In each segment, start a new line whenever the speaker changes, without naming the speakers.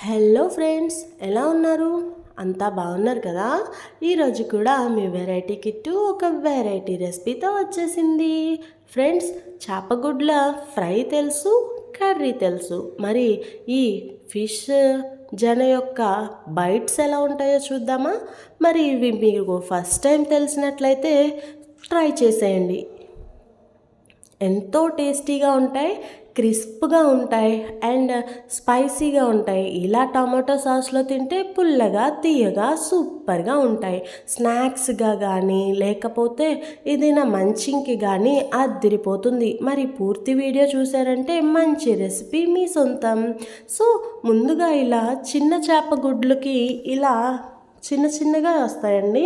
Hello friends, ఎలా ఉన్నారు? అంతా బాగున్నారు కదా? ఈరోజు కూడా మీ వెరైటీ కిట్టు ఒక వెరైటీ రెసిపీతో వచ్చేసింది. ఫ్రెండ్స్, చేపగుడ్ల ఫ్రై తెలుసు, కర్రీ తెలుసు. మరి ఈ ఫిష్ జన యొక్క బైట్స్ ఎలా ఉంటాయో చూద్దామా? మరి ఇవి మీకు ఫస్ట్ టైం తెలిసినట్లయితే ట్రై చేసేయండి. ఎంతో టేస్టీగా ఉంటాయి, క్రిస్ప్గా ఉంటాయి అండ్ స్పైసీగా ఉంటాయి. ఇలా టమాటో సాస్లో తింటే పుల్లగా తీయగా సూపర్గా ఉంటాయి. స్నాక్స్గా కానీ లేకపోతే ఏదైనా మంచింగ్కి కానీ అదిరిపోతుంది. మరి పూర్తి వీడియో చూసారంటే మంచి రెసిపీ మీ సొంతం. సో ముందుగా ఇలా చిన్న చేప గుడ్లకి ఇలా చిన్నగా వస్తాయండి.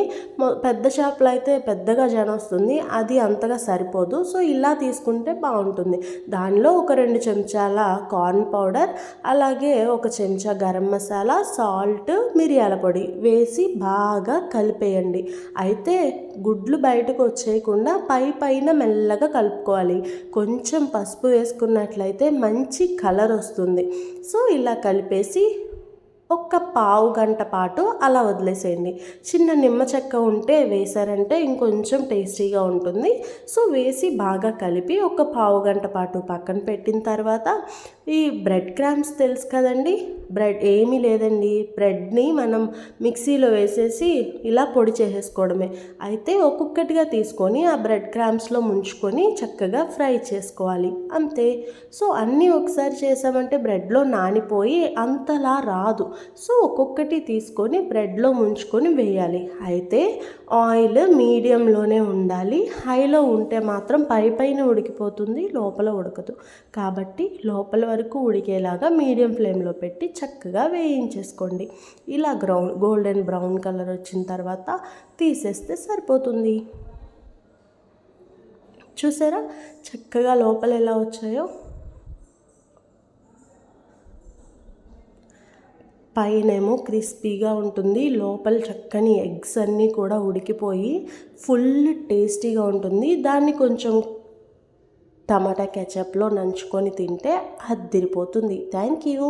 పెద్ద చేపలు అయితే పెద్దగా జన వస్తుంది, అది అంతగా సరిపోదు. సో ఇలా తీసుకుంటే బాగుంటుంది. దానిలో ఒక 2 చెంచాల కార్న్ పౌడర్, అలాగే ఒక చెంచా గరం మసాలా, సాల్ట్, మిరియాల పొడి వేసి బాగా కలిపేయండి. అయితే గుడ్లు బయటకు వచ్చేయకుండా పైన మెల్లగా కలుపుకోవాలి. కొంచెం పసుపు వేసుకున్నట్లయితే మంచి కలర్ వస్తుంది. సో ఇలా కలిపేసి ఒక్క పావు గంట పాటు అలా వదిలేసేయండి. చిన్న నిమ్మ చెక్క ఉంటే వేసారంటే ఇంకొంచెం టేస్టీగా ఉంటుంది. సో వేసి బాగా కలిపి ఒక పావు గంట పాటు పక్కన పెట్టిన తర్వాత ఈ బ్రెడ్ క్రామ్స్ తెలుసు కదండి. బ్రెడ్ ఏమీ లేదండి, బ్రెడ్ని మనం మిక్సీలో వేసేసి ఇలా పొడి చేసేసుకోవడమే. అయితే ఒక్కొక్కటిగా తీసుకొని ఆ బ్రెడ్ క్రామ్స్లో ముంచుకొని చక్కగా ఫ్రై చేసుకోవాలి, అంతే. సో అన్నీ ఒకసారి చేసామంటే బ్రెడ్లో నానిపోయి అంతలా రాదు. సో ఒక్కొక్కటి తీసుకొని బ్రెడ్లో ముంచుకొని వేయాలి. అయితే ఆయిల్ మీడియంలోనే ఉండాలి. హైలో ఉంటే మాత్రం పైన ఉడికిపోతుంది, లోపల ఉడకదు. కాబట్టి లోపల వరకు ఉడికేలాగా మీడియం ఫ్లేమ్లో పెట్టి చక్కగా వేయించేసుకోండి. ఇలా గోల్డెన్ బ్రౌన్ కలర్ వచ్చిన తర్వాత తీసేస్తే సరిపోతుంది. చూసారా చక్కగా లోపల ఎలా వచ్చాయో? పైనేమో క్రిస్పీగా ఉంటుంది, లోపల చక్కని ఎగ్స్ అన్నీ కూడా ఉడికిపోయి ఫుల్ టేస్టీగా ఉంటుంది. దాన్ని కొంచెం టమాటా కెచప్లో నంచుకొని తింటే అదిరిపోతుంది. Thank you.